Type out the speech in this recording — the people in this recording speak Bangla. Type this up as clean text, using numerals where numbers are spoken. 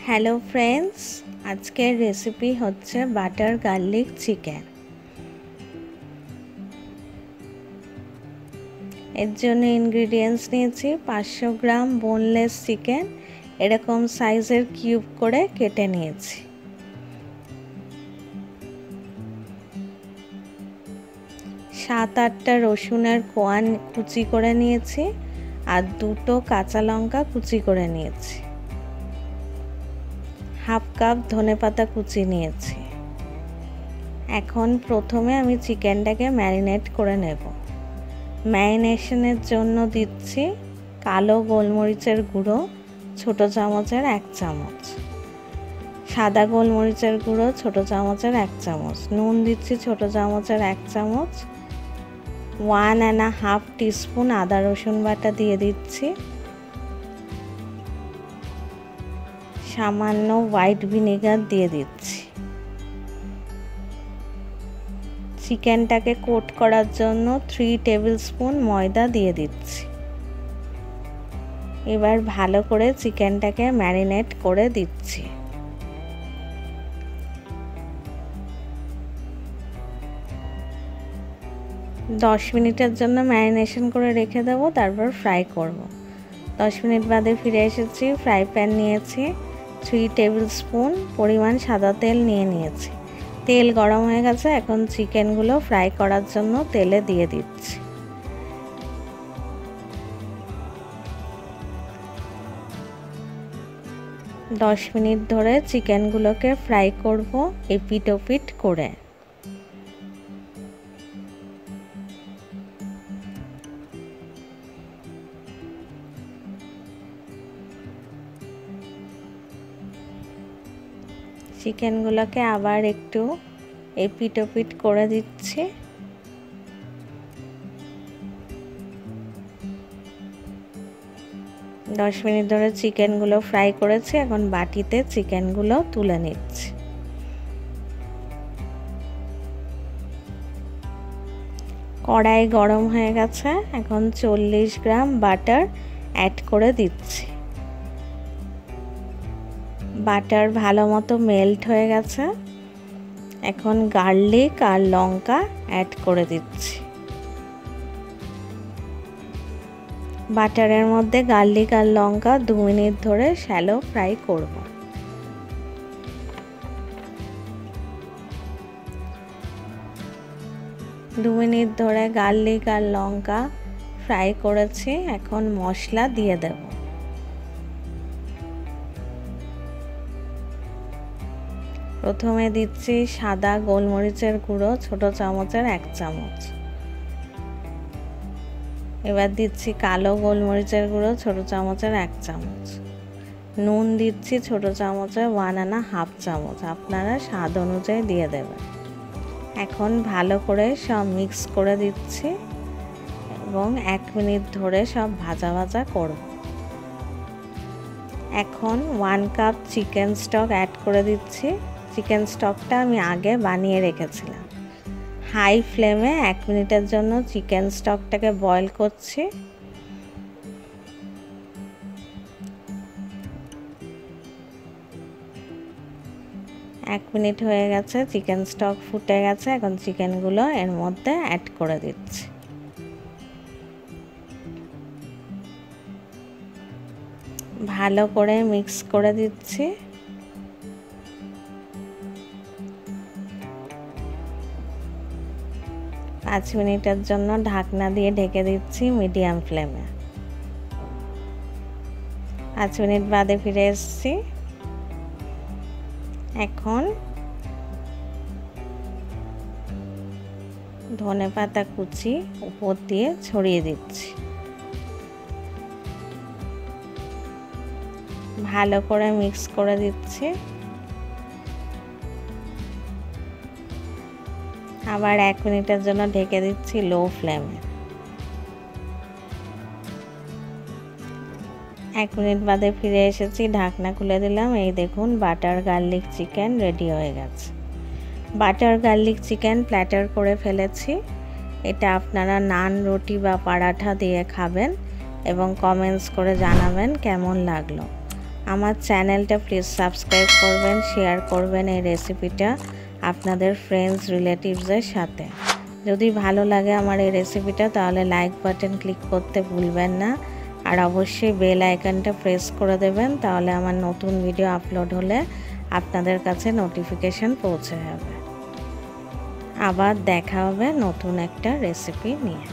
হ্যালো ফ্রেন্ডস, আজকের রেসিপি হচ্ছে বাটার গার্লিক চিকেন। এর জন্য ইনগ্রিডিয়েন্টস নিয়েছি 500 গ্রাম বোনলেস চিকেন, এরকম সাইজের কিউব করে কেটে নিয়েছি। সাত আটটা রসুনের কোয়া কুচি করে নিয়েছি আর 2টো কাঁচা লঙ্কা কুচি করে নিয়েছি। হাফ কাপ ধনেপাতা কুচি নিয়েছি। এখন প্রথমে আমি চিকেনটাকে ম্যারিনেট করে নেব। ম্যারিনেশনের জন্য দিচ্ছি কালো গোলমরিচের গুঁড়ো ছোট চামচের 1 চামচ, সাদা গোলমরিচের গুঁড়ো ছোট চামচের 1 চামচ, নুন দিচ্ছি ছোট চামচের 1 চামচ, 1.5 টিস্পুন আদা রসুন বাটা দিয়ে দিচ্ছি, সামান্য হোয়াইট ভিনেগার দিয়ে দিচ্ছি। চিকেনটাকে কোট করার জন্য 3 টেবিল স্পুন ময়দা দিয়ে দিচ্ছি। এবার ভালো করে চিকেনটাকে ম্যারিনেট করে দিচ্ছি। দশ মিনিটের জন্য ম্যারিনেশন করে রেখে দেবো, তারপর ফ্রাই করব। 10 মিনিট বাদে ফিরে এসেছি। ফ্রাই প্যান নিয়েছি, 3 টেবিল স্পুন পরিমাণ সাদা তেল নিয়েছি। তেল গরম হয়ে গেছে, এখন চিকেনগুলো ফ্রাই করার জন্য তেলে দিয়ে দিচ্ছি। দশ মিনিট ধরে চিকেনগুলোকে ফ্রাই করব এপিট ওপিট করে। চিকেনগুলোকে আবার একটু এপিট ওপিট করে দিচ্ছি। দশ মিনিট ধরে চিকেনগুলো ফ্রাই করেছি, এখন বাটিতে চিকেনগুলো তুলে নিচ্ছি। কড়াই গরম হয়ে গেছে, এখন 40 গ্রাম বাটার অ্যাড করে দিচ্ছি। বাটার ভালো মতো মেল্ট হয়ে গেছে, এখন গার্লিক আর লঙ্কা অ্যাড করে দিচ্ছি। বাটারের মধ্যে গার্লিক আর লঙ্কা 2 মিনিট ধরে শ্যালো ফ্রাই করব। দু মিনিট ধরে গার্লিক আর লঙ্কা ফ্রাই করেছি, এখন মশলা দিয়ে দেব। প্রথমে দিচ্ছি সাদা গোলমরিচের গুঁড়ো ছোট চামচের 1 চামচ, এবার দিচ্ছি কালো গোলমরিচের গুঁড়ো ছোট চামচের 1 চামচ, নুন দিচ্ছি ছোট চামচের 1.5 চামচ, আপনারা স্বাদ অনুযায়ী দিয়ে দেবেন। এখন ভালো করে সব মিক্স করে দিচ্ছি এবং 1 মিনিট ধরে সব ভাজা ভাজা করব। এখন 1 কাপ চিকেন স্টক অ্যাড করে দিচ্ছি। চিকেন স্টকটা আমি আগে বানিয়ে রেখেছিলাম। হাই ফ্লেমে 1 মিনিটের জন্য চিকেন স্টকটাকে বয়েল করছি। এক মিনিট হয়ে গেছে, চিকেন স্টক ফুটে গেছে, এখন চিকেনগুলো এর মধ্যে অ্যাড করে দিচ্ছি। ভালো করে মিক্স করে দিচ্ছি। পাঁচ মিনিটের জন্য ঢাকনা দিয়ে ঢেকে দিচ্ছি মিডিয়াম ফ্লেমে। 5 মিনিট বাদে ফিরে এসেছি। এখন ধনেপাতা কুচি উপর দিয়ে ছড়িয়ে দিচ্ছি। ভালো করে মিক্স করে দিচ্ছি। আবার 1 মিনিটের জন্য ঢেকে দিচ্ছি লো ফ্লেমে। 1 মিনিট বাদে ফিরে এসেছি, ঢাকনা খুলে দিলাম। এই দেখুন বাটার গার্লিক চিকেন রেডি হয়ে গেছে। বাটার গার্লিক চিকেন প্ল্যাটার করে ফেলেছি। এটা আপনারা নান, রুটি বা পরাঠা দিয়ে খাবেন এবং কমেন্টস করে জানাবেন কেমন লাগলো। আমার চ্যানেলটা প্লিজ সাবস্ক্রাইব করবেন, শেয়ার করবেন এই রেসিপিটা আপনাদের ফ্রেন্ডস রিলেটিভসের সাথে। যদি ভালো লাগে আমার এই রেসিপিটা তাহলে লাইক বাটন ক্লিক করতে ভুলবেন না, আর অবশ্যই বেল আইকনটা প্রেস করে দেবেন, তাহলে আমার নতুন ভিডিও আপলোড হলে আপনাদের কাছে নোটিফিকেশন পৌঁছে যাবে। আবার দেখা হবে নতুন একটা রেসিপি নিয়ে।